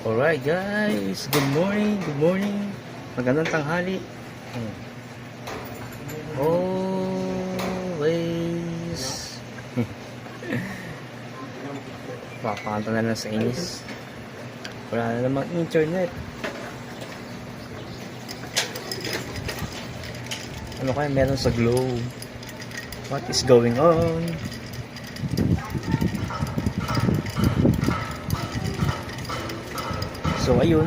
Alright guys, good morning, good morning. Magandang tanghali. Always. Papakanta na lang sa inis. Wala na namang internet. Ano kaya meron sa Globe? What is going on? So ayun,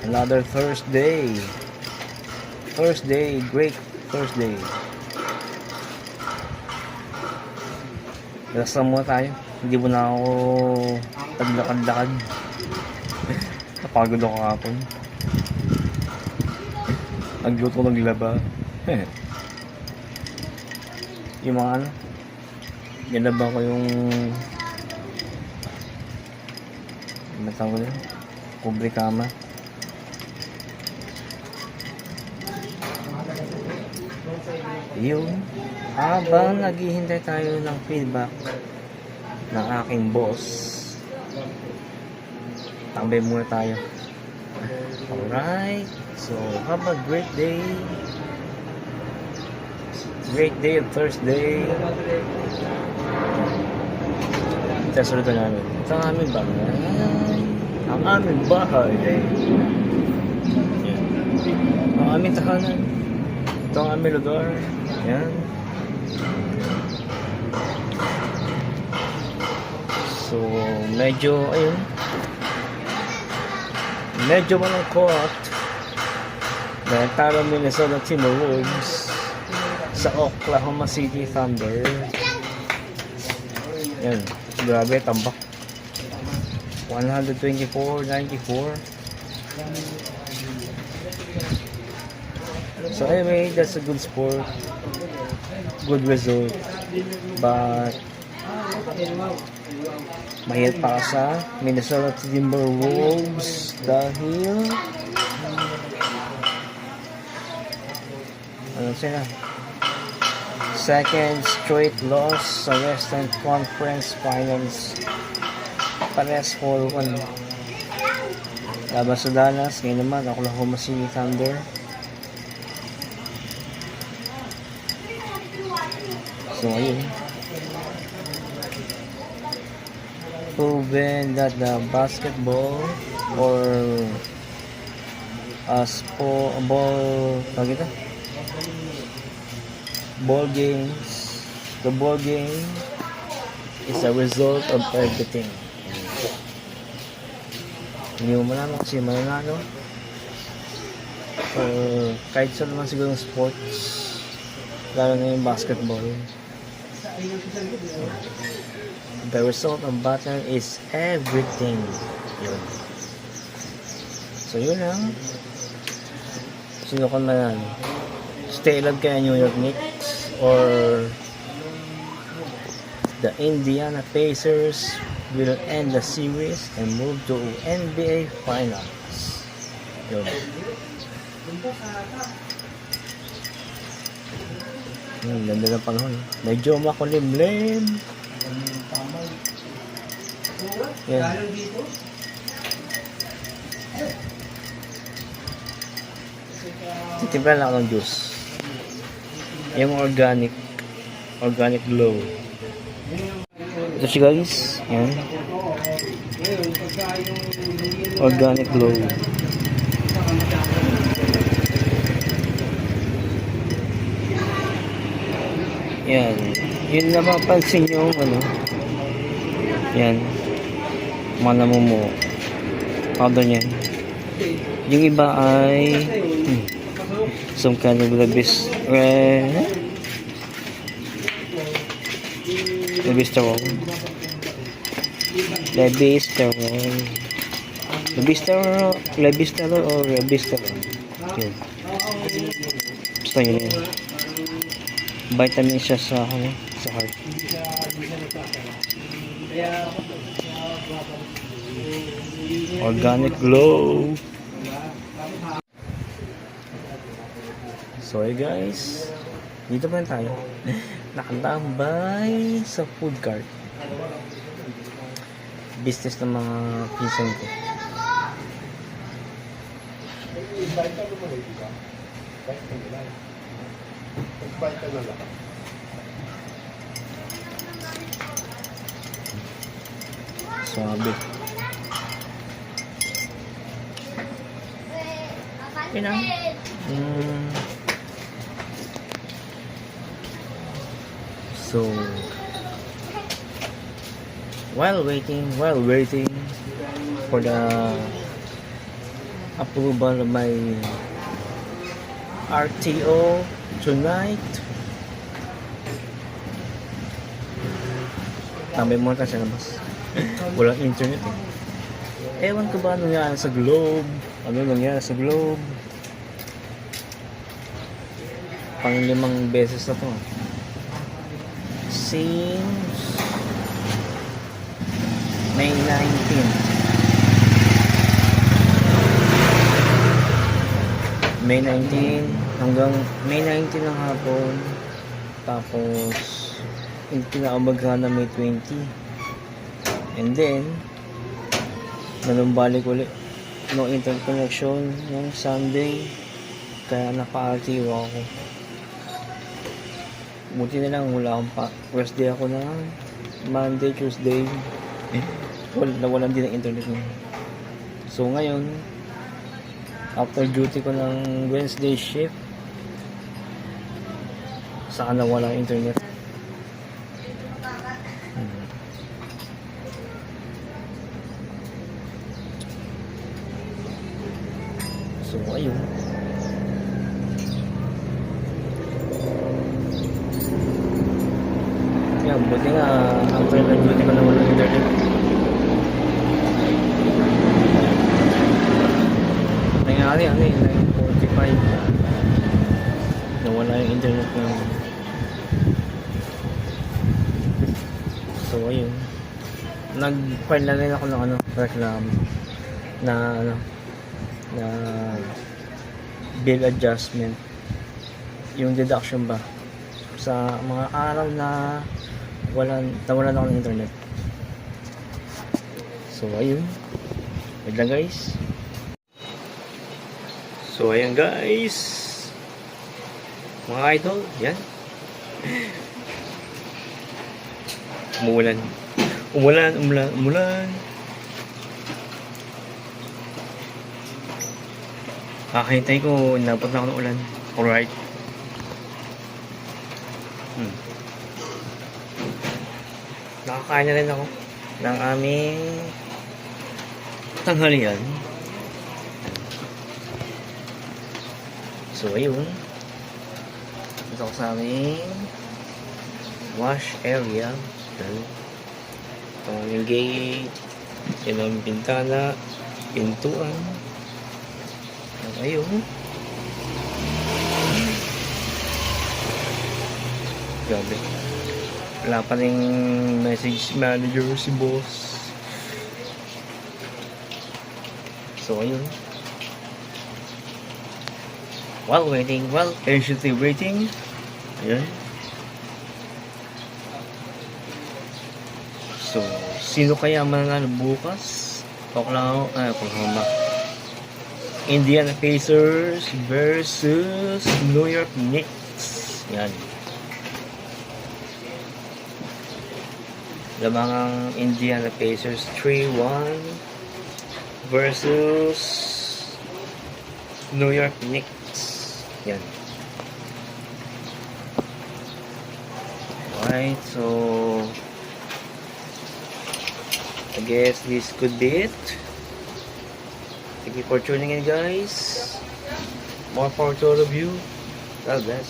another Thursday, great Thursday. Rasa muna tayo, hindi mo na ako taglakad-lakad. Napagod ako kahapon. Nagluto ng laba. Yung mga ano, ginaba ko yung matawag yun, kubre kama. Yun, habang naghihintay tayo ng feedback ng aking boss, tambay muna tayo. Alright, so have a great day of Thursday. Sasunod na namin. Ito ang aming bahay. Ang aming bahay. Yan. Ang aming tahanan. Ito ang aming lugar. Yan. So, medyo, ayun. Medyo malangkot. Dahil talo Minnesota Timberwolves sa Oklahoma City Thunder. Yan. Grabe, tambak. 124-94. So anyway, that's a good sport. Good result. But mahirap pa sa Minnesota Timberwolves dahil ano sila? Second straight loss sa Western Conference Finals. Parehas 4-1. Laban sa Dallas. Ngayon naman, Oklahoma City Thunder. So, ayun. Proven that the basketball or the ball game is a result of everything. Hindi mo manalo kasi mananalo. Kahit saan naman siguro ng sports, lalo na yung basketball. The result of battle is everything. Yun. So yun lang. Sino ka manalo? Stay alive kaya New York Knicks or the Indiana Pacers will end the series and move to NBA Finals. Yun. Ganda ng panahon. Medyo makulimlim. Yan. Titimpla lang ako ng juice. Yung organic glow. Ito siya guys. Yan. Organic glow. Yan. Yun na mapansin nyo ano. Yan. Mga namumuo. Powder niyan. Yung iba ay some kind of Lebisterol or Lebisterol. Yun. Basta yun yun. Vitamin siya sa heart. Organic glow. So hey guys, dito pa tayo. Nakatambay sa food cart. business ng mga pinsan ko. Invite ka naman eh, di ba? Invite ka nila. Invite ka na lahat. Sabi. Yun lang. So, while waiting for the approval of my RTO tonight, tambay muna tayo sa labas. Walang internet eh. Ewan ko ba ano nangyari sa Globe? Ano nangyari sa Globe? Pang-5 beses na to. Since May 19. May 19 hanggang May 19 ng hapon. Tapos hindi pinakabaghan na May 20. And then nanumbalik ulit no internet connection ng Sunday, kaya naka-RTO ako. Buti na lang wala akong first day ako na Monday, Tuesday nawalan din ng internet mo. So ngayon after duty ko ng Wednesday shift, saka nawala yung internet. So ayun. Yan, buti nga after ng duty ko nawala yung internet. Nangyari ano eh, 9:45 nawala yung internet ko. So ayun, nag-file na rin ako ng reklamo na na bill adjustment, yung deduction ba sa mga araw na nawalan ako ng internet. So ayun, wait lang guys. So ayan guys, mga idol, yan. Umulan. Kakahintay ko, inabot na ako ng ulan. Alright. Nakakain na rin ako ng aming tanghalian. So ayun, ito ako sa aming wash area. Ito yung gate, ito yung bintana, pintuan. Ayun. Grabe. Wala pa rin message manager si boss. So ayun. While patiently waiting. Ayun. So, sino kaya mananalo bukas? Oklahoma. Indiana Pacers versus New York Knicks. Yan. Lamangang Indiana Pacers 3-1 versus New York Knicks. Yan. Alright, so I guess this could be it. Thank you for tuning in, guys. More power to all of you. God bless.